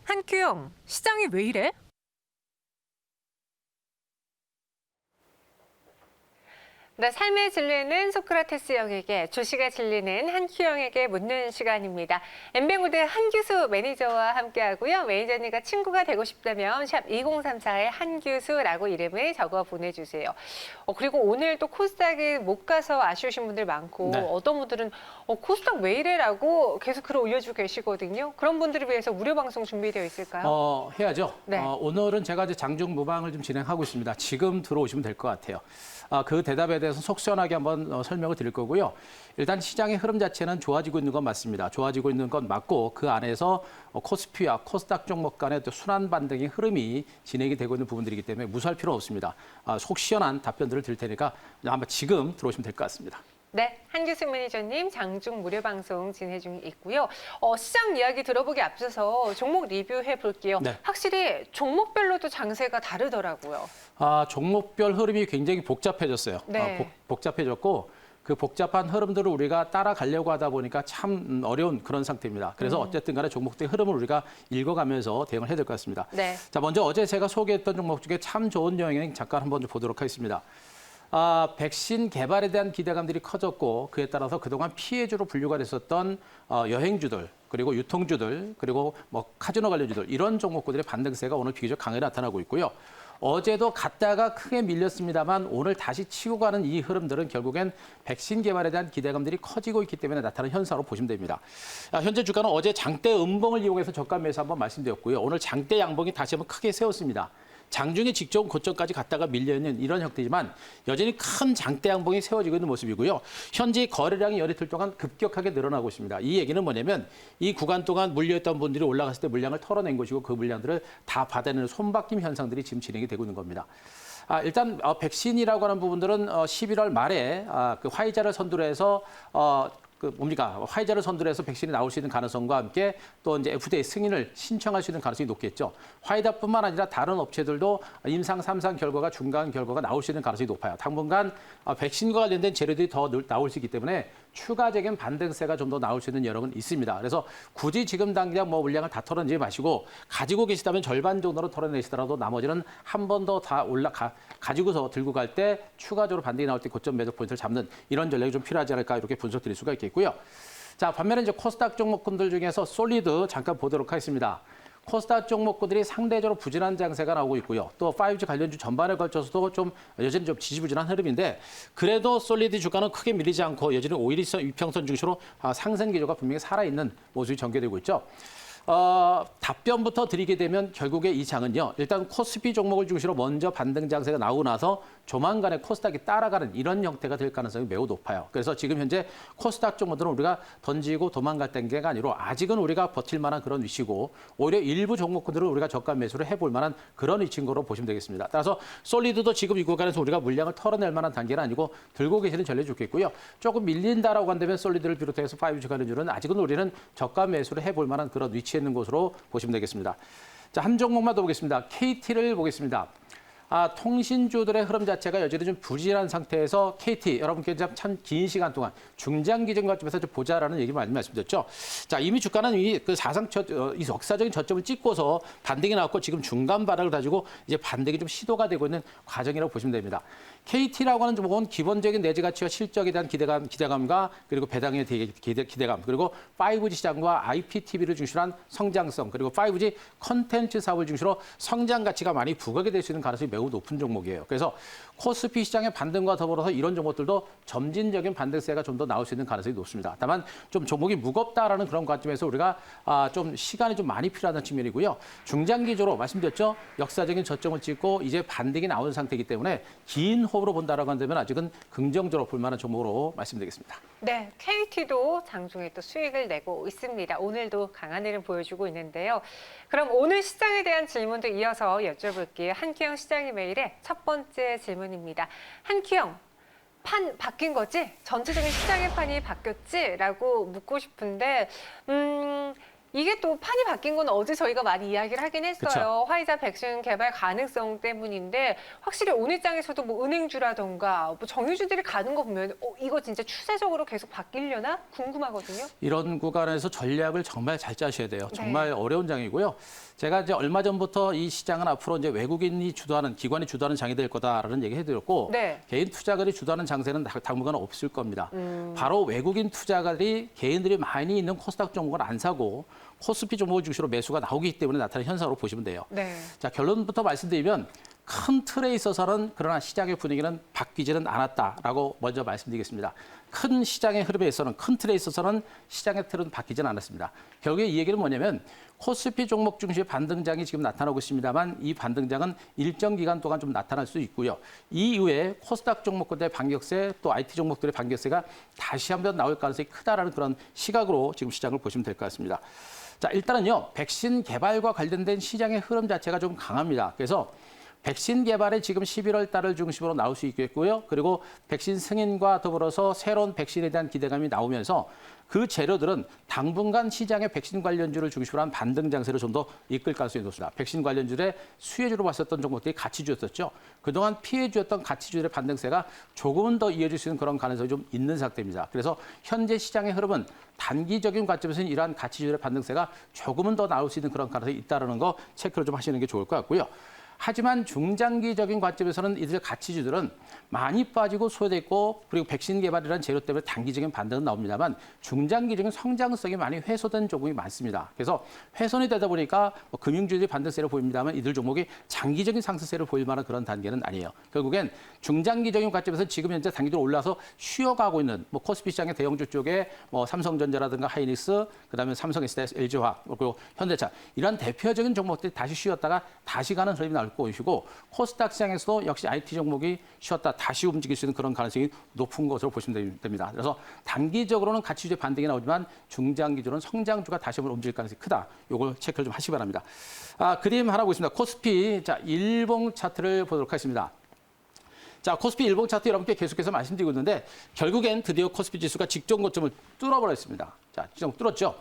한규영, 시장이 왜 이래? 네, 삶의 진리는 소크라테스 형에게, 주식의 진리는 한규영에게 묻는 시간입니다. 엠뱅우드 한규수 매니저와 함께하고요. 매니저님과 친구가 되고 싶다면 샵 2034에 한규수라고 이름을 적어 보내주세요. 그리고 오늘 또 코스닥에 못 가서 아쉬우신 분들 많고 네. 어떤 분들은 코스닥 왜 이래라고 계속 글을 올려주고 계시거든요. 그런 분들을 위해서 무료 방송 준비되어 있을까요? 해야죠. 네. 오늘은 제가 이제 장중 무방을 좀 진행하고 있습니다. 지금 들어오시면 될 것 같아요. 그 대답에 대해서 속 시원하게 한번 설명을 드릴 거고요. 일단 시장의 흐름 자체는 좋아지고 있는 건 맞습니다. 좋아지고 있는 건 맞고 그 안에서 코스피와 코스닥 종목 간의 또 순환 반등의 흐름이 진행이 되고 있는 부분들이기 때문에 무서워할 필요는 없습니다. 속 시원한 답변들을 드릴 테니까 아마 지금 들어오시면 될 것 같습니다. 네, 한규수 매니저님 장중 무료 방송 진행 중에 있고요. 시장 이야기 들어보기 앞서서 종목 리뷰해 볼게요. 네. 확실히 종목별로도 장세가 다르더라고요. 종목별 흐름이 굉장히 복잡해졌어요. 네. 복잡해졌고 그 복잡한 흐름들을 우리가 따라가려고 하다 보니까 참 어려운 그런 상태입니다. 그래서 어쨌든 간에 종목들의 흐름을 우리가 읽어가면서 대응을 해야 될 것 같습니다. 네. 자, 먼저 어제 제가 소개했던 종목 중에 참 좋은 영향 잠깐 한번 좀 보도록 하겠습니다. 백신 개발에 대한 기대감들이 커졌고 그에 따라서 그동안 피해주로 분류가 됐었던 여행주들 그리고 유통주들 그리고 뭐 카지노 관련주들 이런 종목들의 반등세가 오늘 비교적 강하게 나타나고 있고요. 어제도 갔다가 크게 밀렸습니다만 오늘 다시 치고 가는 이 흐름들은 결국엔 백신 개발에 대한 기대감들이 커지고 있기 때문에 나타나는 현상으로 보시면 됩니다. 현재 주가는 어제 장대 음봉을 이용해서 저가 매수 한번 말씀드렸고요. 오늘 장대 양봉이 다시 한번 크게 세웠습니다. 장중에 직전 고점까지 갔다가 밀려있는 이런 형태지만 여전히 큰 장대 양봉이 세워지고 있는 모습이고요. 현재 거래량이 연 이틀 동안 급격하게 늘어나고 있습니다. 이 얘기는 뭐냐면 이 구간 동안 물려있던 분들이 올라갔을 때 물량을 털어낸 것이고 그 물량들을 다 받아내는 손바뀜 현상들이 지금 진행이 되고 있는 겁니다. 일단 백신이라고 하는 부분들은 11월 말에 그 화이자를 선두로 해서 화이자를 선두로 해서 백신이 나올 수 있는 가능성과 함께 또 이제 FDA 승인을 신청할 수 있는 가능성이 높겠죠. 화이자뿐만 아니라 다른 업체들도 임상 3상 결과가 중간 결과가 나올 수 있는 가능성이 높아요. 당분간 백신과 관련된 재료들이 더 나올 수 있기 때문에 추가적인 반등세가 좀 더 나올 수 있는 여력은 있습니다. 그래서 굳이 지금 당장 뭐 물량을 다 털어내지 마시고 가지고 계시다면 절반 정도로 털어내시더라도 나머지는 한 번 더 다 가지고서 들고 갈 때 추가적으로 반등이 나올 때 고점 매도 포인트를 잡는 이런 전략이 좀 필요하지 않을까 이렇게 분석 드릴 수가 있겠고요. 자, 반면에 이제 코스닥 종목군들 중에서 솔리드 잠깐 보도록 하겠습니다. 코스닥 종목군들이 상대적으로 부진한 장세가 나오고 있고요. 또 5G 관련주 전반에 걸쳐서도 좀 여전히 좀 지지부진한 흐름인데 그래도 솔리드 주가는 크게 밀리지 않고 여전히 5일 이평선 중심으로 상승 기조가 분명히 살아있는 모습이 전개되고 있죠. 답변부터 드리게 되면 결국에 이 장은요. 일단 코스피 종목을 중심으로 먼저 반등 장세가 나오고 나서 조만간에 코스닥이 따라가는 이런 형태가 될 가능성이 매우 높아요. 그래서 지금 현재 코스닥 종목들은 우리가 던지고 도망갈 단계가 아니라 아직은 우리가 버틸 만한 그런 위치고 오히려 일부 종목들은 우리가 저가 매수를 해볼 만한 그런 위치인 거로 보시면 되겠습니다. 따라서 솔리드도 지금 이 구간에서 우리가 물량을 털어낼 만한 단계는 아니고 들고 계시는 전략이 좋겠고요. 조금 밀린다라고 한다면 솔리드를 비롯해서 5G 관련주는 아직은 우리는 저가 매수를 해볼 만한 그런 위치에 있는 곳으로 보시면 되겠습니다. 자, 한 종목만 더 보겠습니다. KT를 보겠습니다. 통신주들의 흐름 자체가 여전히 좀 부진한 상태에서 KT 여러분께 참 긴 시간 동안 중장기 관점에서 좀 보자라는 얘기 많이 말씀드렸죠. 자, 이미 주가는 이 역사적인 저점을 찍고서 반등이 나왔고 지금 중간 바닥을 다지고 이제 반등이 좀 시도가 되고 있는 과정이라고 보시면 됩니다. KT라고 하는 종목은 기본적인 내재 가치와 실적에 대한 기대감과 그리고 배당에 대한 기대감 그리고 5G 시장과 IPTV를 중심으로 한 성장성 그리고 5G 컨텐츠 사업을 중심으로 성장 가치가 많이 부각이 될 수 있는 가능성이 매우 높은 종목이에요. 그래서 코스피 시장의 반등과 더불어서 이런 종목들도 점진적인 반등세가 좀 더 나올 수 있는 가능성이 높습니다. 다만 좀 종목이 무겁다라는 그런 관점에서 우리가 좀 시간이 좀 많이 필요하다는 측면이고요. 중장기적으로 말씀드렸죠. 역사적인 저점을 찍고 이제 반등이 나오는 상태이기 때문에 긴 호흡으로 본다라고 한다면 아직은 긍정적으로 볼 만한 종목으로 말씀드리겠습니다. 네, KT도 장중에 또 수익을 내고 있습니다. 오늘도 강한 흐름 보여주고 있는데요. 그럼 오늘 시장에 대한 질문도 이어서 여쭤볼게요. 한규영 시장의 매일의 첫 번째 질문입니다. 한규영, 판 바뀐 거지? 전체적인 시장의 판이 바뀌었지? 라고 묻고 싶은데 이게 또 판이 바뀐 건 어제 저희가 많이 이야기를 하긴 했어요. 그쵸. 화이자 백신 개발 가능성 때문인데 확실히 오늘 장에서도 뭐 은행주라던가 뭐 정유주들이 가는 거 보면 이거 진짜 추세적으로 계속 바뀌려나 궁금하거든요. 이런 구간에서 전략을 정말 잘 짜셔야 돼요. 네. 정말 어려운 장이고요. 제가 이제 얼마 전부터 이 시장은 앞으로 이제 외국인이 주도하는 기관이 주도하는 장이 될 거다라는 얘기 해드렸고 네. 개인 투자가들이 주도하는 장세는 당분간 없을 겁니다. 바로 외국인 투자가들이 개인들이 많이 있는 코스닥 종목을 안 사고 코스피 종목을 중심으로 매수가 나오기 때문에 나타나는 현상으로 보시면 돼요. 네. 자, 결론부터 말씀드리면 큰 틀에 있어서는 그러나 시장의 분위기는 바뀌지는 않았다라고 먼저 말씀드리겠습니다. 큰 시장의 흐름에 있어서는 큰 틀에 있어서는 시장의 틀은 바뀌지는 않았습니다. 결국에 이 얘기는 뭐냐면 코스피 종목 중심의 반등장이 지금 나타나고 있습니다만 이 반등장은 일정 기간 동안 좀 나타날 수 있고요. 이 이후에 코스닥 종목들의 반격세 또 IT 종목들의 반격세가 다시 한번 나올 가능성이 크다라는 그런 시각으로 지금 시장을 보시면 될 것 같습니다. 자, 일단은요. 백신 개발과 관련된 시장의 흐름 자체가 좀 강합니다. 그래서 백신 개발에 지금 11월 달을 중심으로 나올 수 있겠고요. 그리고 백신 승인과 더불어서 새로운 백신에 대한 기대감이 나오면서 그 재료들은 당분간 시장의 백신 관련주를 중심으로 한 반등 장세를 좀 더 이끌 가능성이 높습니다. 백신 관련주의 수혜주로 봤었던 종목들이 가치주였었죠. 그동안 피해주였던 가치주들의 반등세가 조금은 더 이어질 수 있는 그런 가능성이 좀 있는 상태입니다. 그래서 현재 시장의 흐름은 단기적인 관점에서는 이러한 가치주들의 반등세가 조금은 더 나올 수 있는 그런 가능성이 있다는 거 체크를 좀 하시는 게 좋을 것 같고요. 하지만 중장기적인 관점에서는 이들 가치주들은 많이 빠지고 소외됐고 그리고 백신 개발이라는 재료 때문에 단기적인 반등은 나옵니다만 중장기적인 성장성이 많이 훼손된 종목이 많습니다. 그래서 훼손이 되다 보니까 뭐 금융주들이 반등세를 보입니다만 이들 종목이 장기적인 상승세를 보일 만한 그런 단계는 아니에요. 결국엔 중장기적인 관점에서 지금 현재 단기적으로 올라서 쉬어가고 있는 뭐 코스피 시장의 대형주 쪽에 뭐 삼성전자라든가 하이닉스, 그다음에 삼성 SDI, LG화학 그리고 현대차 이런 대표적인 종목들이 다시 쉬었다가 다시 가는 흐름이 나올 것이고 코스닥 시장에서도 역시 IT 종목이 쉬었다 다시 움직일 수 있는 그런 가능성이 높은 것으로 보시면 됩니다. 그래서 단기적으로는 가치주의 반등이 나오지만 중장기적으로는 성장주가 다시 한번 움직일 가능성이 크다. 이걸 체크를 좀 하시기 바랍니다. 그림 하나 보겠습니다. 코스피 자 일봉 차트를 보도록 하겠습니다. 자, 코스피 일봉 차트 여러분께 계속해서 말씀드리고 있는데 결국엔 드디어 코스피 지수가 직전 고점을 뚫어버렸습니다. 자, 직전 뚫었죠.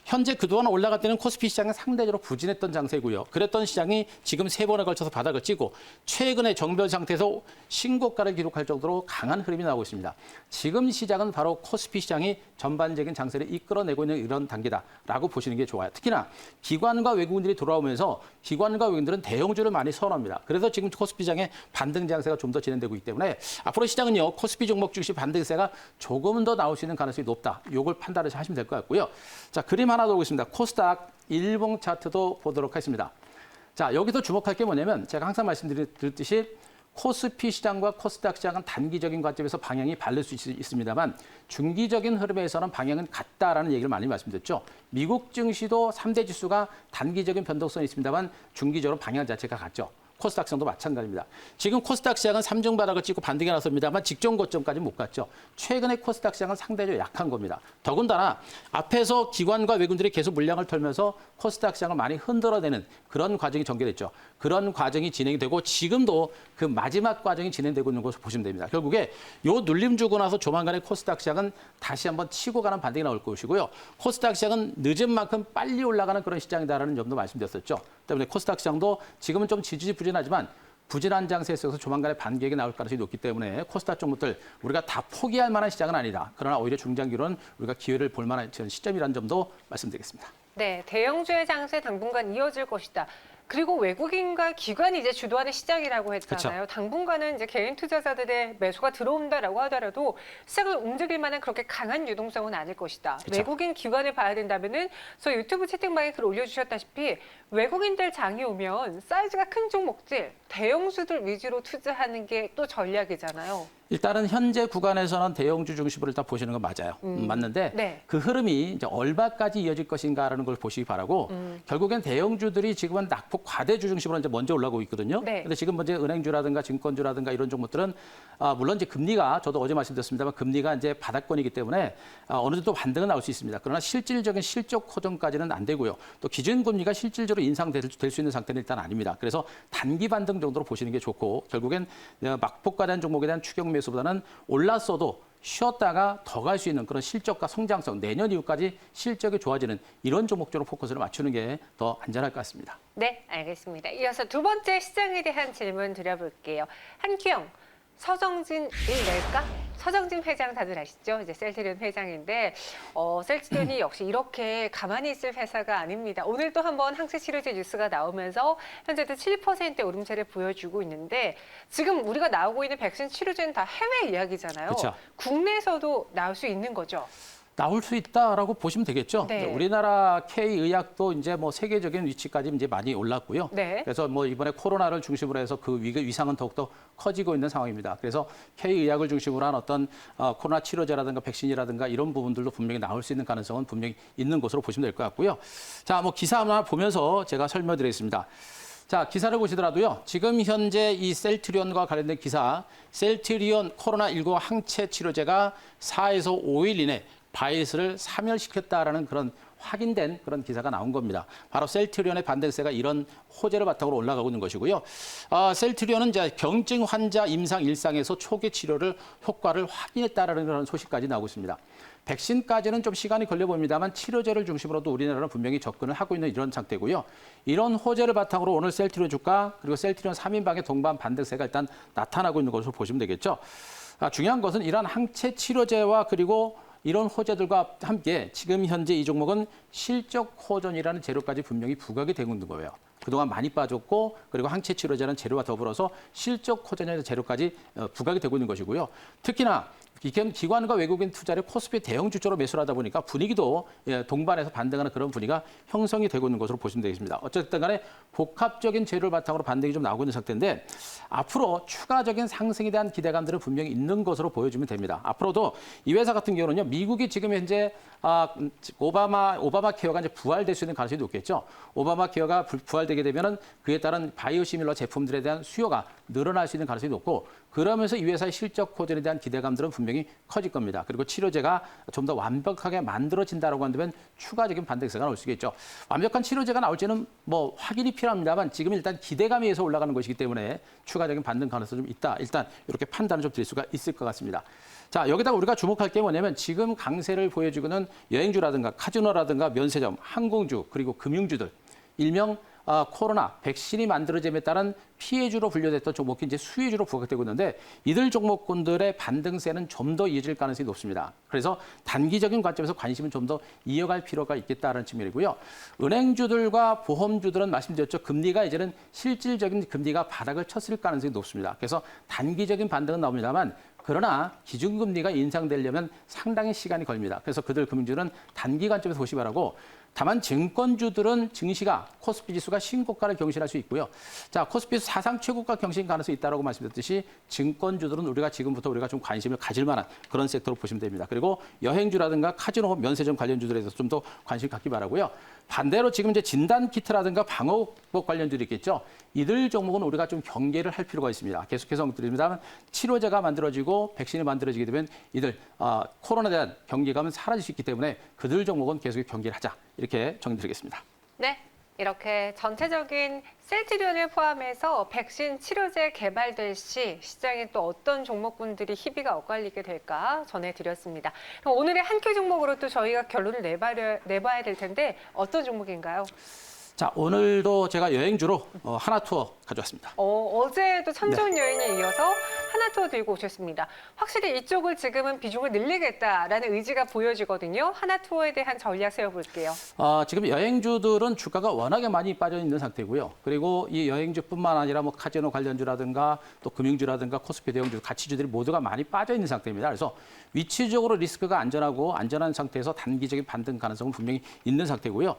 현재 그동안 올라갈 때는 코스피 시장은 상대적으로 부진했던 장세고요. 그랬던 시장이 지금 3번에 걸쳐서 바닥을 찍고 최근에 정변 상태에서 신고가를 기록할 정도로 강한 흐름이 나오고 있습니다. 지금 시장은 바로 코스피 시장이 전반적인 장세를 이끌어내고 있는 이런 단계다라고 보시는 게 좋아요. 특히나 기관과 외국인들이 돌아오면서 기관과 외국인들은 대형주를 많이 선호합니다. 그래서 지금 코스피 시장의 반등 장세가 좀 더 진행되고 있기 때문에 앞으로 시장은요. 코스피 종목 중심 반등세가 조금은 더 나올 수 있는 가능성이 높다. 이걸 판단을 하시면 될 것 같고요. 자, 그림 하나 더 보겠습니다. 코스닥 일봉 차트도 보도록 하겠습니다. 자, 여기서 주목할 게 뭐냐면 제가 항상 말씀드렸듯이 코스피 시장과 코스닥 시장은 단기적인 관점에서 방향이 다를 수 있습니다만 중기적인 흐름에서는 방향은 같다라는 얘기를 많이 말씀드렸죠. 미국 증시도 3대 지수가 단기적인 변동성이 있습니다만 중기적으로 방향 자체가 같죠. 코스닥 시장도 마찬가지입니다. 지금 코스닥 시장은 3중 바닥을 찍고 반등이 나섭니다만 직전 고점까지 못 갔죠. 최근에 코스닥 시장은 상대적으로 약한 겁니다. 더군다나 앞에서 기관과 외국인들이 계속 물량을 털면서 코스닥 시장을 많이 흔들어내는 그런 과정이 전개됐죠. 그런 과정이 진행이 되고 지금도 그 마지막 과정이 진행되고 있는 것으로 보시면 됩니다. 결국에 요 눌림 주고 나서 조만간에 코스닥 시장은 다시 한번 치고 가는 반등이 나올 것이고요. 코스닥 시장은 늦은 만큼 빨리 올라가는 그런 시장이다라는 점도 말씀드렸었죠. 때문에 코스닥 시장도 지금은 좀 지지부진하지만 부진한 장세에 있어서 조만간에 반격이 나올 가능성이 높기 때문에 코스닥 종목들 우리가 다 포기할 만한 시장은 아니다. 그러나 오히려 중장기로는 우리가 기회를 볼 만한 시점이라는 점도 말씀드리겠습니다. 네, 대형주의 장세 당분간 이어질 것이다. 그리고 외국인과 기관이 이제 주도하는 시장이라고 했잖아요. 그쵸. 당분간은 이제 개인 투자자들의 매수가 들어온다라고 하더라도 시장을 움직일 만한 그렇게 강한 유동성은 아닐 것이다. 그쵸. 외국인 기관을 봐야 된다면은 저 유튜브 채팅방에 글 올려주셨다시피 외국인들 장이 오면 사이즈가 큰 종목들, 대형주들 위주로 투자하는 게 또 전략이잖아요. 일단은 현재 구간에서는 대형주 중심으로 일단 보시는 건 맞아요. 맞는데 네. 그 흐름이 이제 얼마까지 이어질 것인가라는 걸 보시기 바라고 결국엔 대형주들이 지금은 낙폭 과대주 중심으로 이제 먼저 올라오고 있거든요. 네. 근데 지금 먼저 은행주라든가 증권주라든가 이런 종목들은 물론 이제 금리가 저도 어제 말씀드렸습니다만 금리가 이제 바닥권이기 때문에 어느 정도 반등은 나올 수 있습니다. 그러나 실질적인 실적 호전까지는 안 되고요. 또 기준금리가 실질적으로 인상될 수 있는 상태는 일단 아닙니다. 그래서 단기 반등 정도로 보시는 게 좋고 결국엔 막폭과대한 종목에 대한 추격 매수보다는 올랐어도 쉬었다가 더 갈 수 있는 그런 실적과 성장성, 내년 이후까지 실적이 좋아지는 이런 종목적으로 포커스를 맞추는 게 더 안전할 것 같습니다. 네, 알겠습니다. 이어서 두 번째 시장에 대한 질문 드려볼게요. 한큐영, 서정진 일낼까? 서정진 회장 다들 아시죠? 이제 셀트리온 회장인데 셀트리온이 역시 이렇게 가만히 있을 회사가 아닙니다. 오늘 또 한번 항체치료제 뉴스가 나오면서 현재도 7%의 오름세를 보여주고 있는데 지금 우리가 나오고 있는 백신 치료제는 다 해외 이야기잖아요. 그쵸. 국내에서도 나올 수 있는 거죠? 나올 수 있다라고 보시면 되겠죠. 네. 우리나라 K의학도 이제 뭐 세계적인 위치까지 이제 많이 올랐고요. 네. 그래서 뭐 이번에 코로나를 중심으로 해서 그 위상은 더욱더 커지고 있는 상황입니다. 그래서 K의학을 중심으로 한 어떤 코로나 치료제라든가 백신이라든가 이런 부분들도 분명히 나올 수 있는 가능성은 분명히 있는 것으로 보시면 될 것 같고요. 자, 뭐 기사 하나 보면서 제가 설명드리겠습니다. 자, 기사를 보시더라도요. 지금 현재 이 셀트리온과 관련된 기사, 셀트리온 코로나19 항체 치료제가 4에서 5일 이내 바이러스를 사멸시켰다라는 그런 확인된 그런 기사가 나온 겁니다. 바로 셀트리온의 반등세가 이런 호재를 바탕으로 올라가고 있는 것이고요. 셀트리온은 이제 경증 환자 임상 일상에서 초기 치료를 효과를 확인했다라는 그런 소식까지 나오고 있습니다. 백신까지는 좀 시간이 걸려 보입니다만 치료제를 중심으로도 우리나라는 분명히 접근을 하고 있는 이런 상태고요. 이런 호재를 바탕으로 오늘 셀트리온 주가 그리고 셀트리온 3인방의 동반 반등세가 일단 나타나고 있는 것으로 보시면 되겠죠. 중요한 것은 이러한 항체 치료제와 그리고 이런 호재들과 함께 지금 현재 이 종목은 실적 호전이라는 재료까지 분명히 부각이 되고 있는 거예요. 그동안 많이 빠졌고 그리고 항체 치료제라는 재료와 더불어서 실적 호전이라는 재료까지 부각이 되고 있는 것이고요. 특히나 기관과 외국인 투자를 코스피 대형 주조로 매수를 하다 보니까 분위기도 동반해서 반등하는 그런 분위기가 형성이 되고 있는 것으로 보시면 되겠습니다. 어쨌든 간에 복합적인 재료를 바탕으로 반등이 좀 나오고 있는 상태인데 앞으로 추가적인 상승에 대한 기대감들은 분명히 있는 것으로 보여주면 됩니다. 앞으로도 이 회사 같은 경우는요. 미국이 지금 현재 오바마 케어가 이제 부활될 수 있는 가능성이 높겠죠. 오바마 케어가 부활되게 되면은 그에 따른 바이오시밀러 제품들에 대한 수요가 늘어날 수 있는 가능성이 높고 그러면서 이 회사의 실적 호전에 대한 기대감들은 분명히 커질 겁니다. 그리고 치료제가 좀 더 완벽하게 만들어진다라고 한다면 추가적인 반등세가 나올 수 있겠죠. 완벽한 치료제가 나올지는 뭐 확인이 필요합니다만 지금 일단 기대감에 의해서 올라가는 것이기 때문에 추가적인 반등 가능성이 좀 있다. 일단 이렇게 판단을 좀 드릴 수가 있을 것 같습니다. 자, 여기다가 우리가 주목할 게 뭐냐면 지금 강세를 보여주고는 여행주라든가 카지노라든가 면세점, 항공주 그리고 금융주들 일명 코로나 백신이 만들어짐에 따른 피해주로 분류됐던 종목이 이제 수혜주로 부각되고 있는데 이들 종목군들의 반등세는 좀 더 이어질 가능성이 높습니다. 그래서 단기적인 관점에서 관심을 좀 더 이어갈 필요가 있겠다는 측면이고요. 은행주들과 보험주들은 말씀드렸죠. 금리가 이제는 실질적인 금리가 바닥을 쳤을 가능성이 높습니다. 그래서 단기적인 반등은 나옵니다만 그러나 기준금리가 인상되려면 상당히 시간이 걸립니다. 그래서 그들 금융주는 단기 관점에서 보시 바라고 다만 증권주들은 증시가 코스피 지수가 신고가를 경신할 수 있고요. 자, 코스피 지수 사상 최고가 경신 가능성이 있다고 말씀드렸듯이 증권주들은 우리가 지금부터 우리가 좀 관심을 가질 만한 그런 섹터로 보시면 됩니다. 그리고 여행주라든가 카지노, 면세점 관련주들에 대해서 좀 더 관심 갖기 바라고요. 반대로 지금 이제 진단 키트라든가 방호복 관련주들이 있겠죠. 이들 종목은 우리가 좀 경계를 할 필요가 있습니다. 계속해서 드립니다만 치료제가 만들어지고 백신이 만들어지게 되면 이들 코로나에 대한 경계감은 사라질 수 있기 때문에 그들 종목은 계속 경계를 하자. 이렇게 정리드리겠습니다. 네, 이렇게 전체적인 셀트리온을 포함해서 백신 치료제 개발될 시 시장에 또 어떤 종목군들이 희비가 엇갈리게 될까 전해드렸습니다. 그럼 오늘의 한 큐 종목으로 또 저희가 결론을 내봐야 될 텐데 어떤 종목인가요? 자, 오늘도 제가 여행주로 하나투어 가져왔습니다. 어제도 천전 여행에 이어서 하나투어 들고 오셨습니다. 확실히 이쪽을 지금은 비중을 늘리겠다라는 의지가 보여지거든요. 하나투어에 대한 전략 세워볼게요. 지금 여행주들은 주가가 워낙에 많이 빠져 있는 상태고요. 그리고 이 여행주뿐만 아니라 뭐 카지노 관련주라든가 또 금융주라든가 코스피 대형주, 가치주들이 모두가 많이 빠져 있는 상태입니다. 그래서 위치적으로 리스크가 안전한 상태에서 단기적인 반등 가능성은 분명히 있는 상태고요.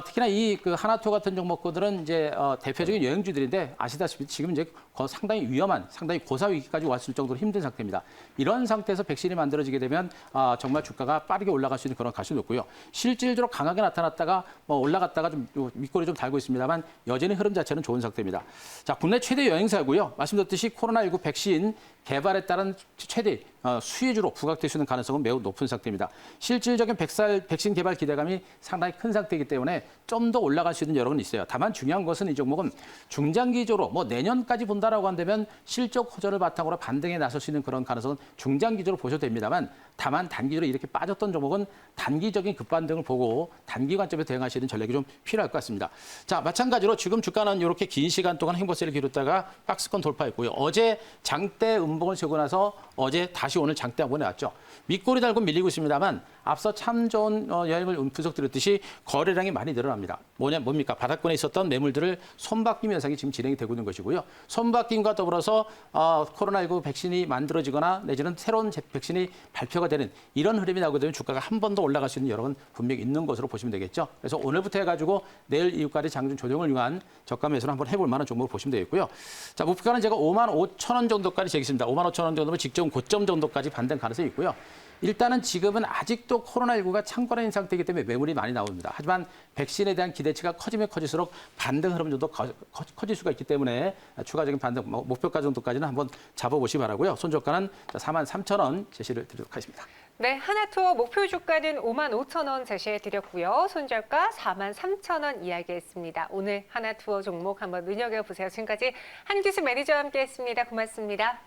특히나 이 하나투어 같은 종목들은 이제 대표적인 여행주들인데 아시다시피 지금 이제 상당히 위험한, 상당히 고사 위기까지 왔을 정도로 힘든 상태입니다. 이런 상태에서 백신이 만들어지게 되면 정말 주가가 빠르게 올라갈 수 있는 그런 가능성이 높고요. 실질적으로 강하게 나타났다가 올라갔다가 좀 윗꼬리 좀 달고 있습니다만 여전히 흐름 자체는 좋은 상태입니다. 자, 국내 최대 여행사고요. 말씀드렸듯이 코로나19 백신 개발에 따른 최대 수혜주로 부각될 수 있는 가능성은 매우 높은 상태입니다. 실질적인 백신 개발 기대감이 상당히 큰 상태이기 때문에 좀 더 올라갈 수 있는 여력은 있어요. 다만 중요한 것은 이 종목은 중장기적으로 뭐 내년까지 본다라고 한다면 실적 호전을 바탕으로 반등에 나설 수 있는 그런 가능성은 중장기적으로 보셔도 됩니다만 다만 단기적으로 이렇게 빠졌던 종목은 단기적인 급반등을 보고 단기 관점에서 대응하시는 전략이 좀 필요할 것 같습니다. 자, 마찬가지로 지금 주가는 이렇게 긴 시간 동안 행보세를 기울였다가 박스권 돌파했고요. 어제 장대 음봉을 세고 나서 어제 다시 오늘 장대 한번 나왔죠. 밑꼬리 달고 밀리고 있습니다만 앞서 참 좋은 여행을 분석드렸듯이 거래량이 많이 늘어납니다. 뭡니까? 바닥권에 있었던 매물들을 손바뀜 현상이 지금 진행이 되고 있는 것이고요. 손바뀜과 더불어서 코로나19 백신이 만들어지거나 내지는 새로운 백신이 발표가 되는 이런 흐름이 나오게 되면 주가가 한 번 더 올라갈 수 있는 여력은 분명히 있는 것으로 보시면 되겠죠. 그래서 오늘부터 해가지고 내일 이후까지 장중 조정을 위한 저가 매수를 한번 해볼 만한 종목을 보시면 되겠고요. 자, 목표가는 제가 55,000원 정도까지 재겠습니다. 55,000원 정도면 직전 고점 정도까지 반등 가능성이 있고요. 일단은 지금은 아직도 코로나19가 창궐한 상태이기 때문에 매물이 많이 나옵니다. 하지만 백신에 대한 기대치가 커지면 커질수록 반등 흐름도 커질 수가 있기 때문에 추가적인 반등 목표가 정도까지는 한번 잡아보시기 바라고요. 손저가는 43,000원 제시를 드리도록 하겠습니다. 네, 하나투어 목표 주가는 55,000원 제시해 드렸고요. 손절가 43,000원 이야기했습니다. 오늘 하나투어 종목 한번 눈여겨보세요. 지금까지 한기수 매니저와 함께했습니다. 고맙습니다.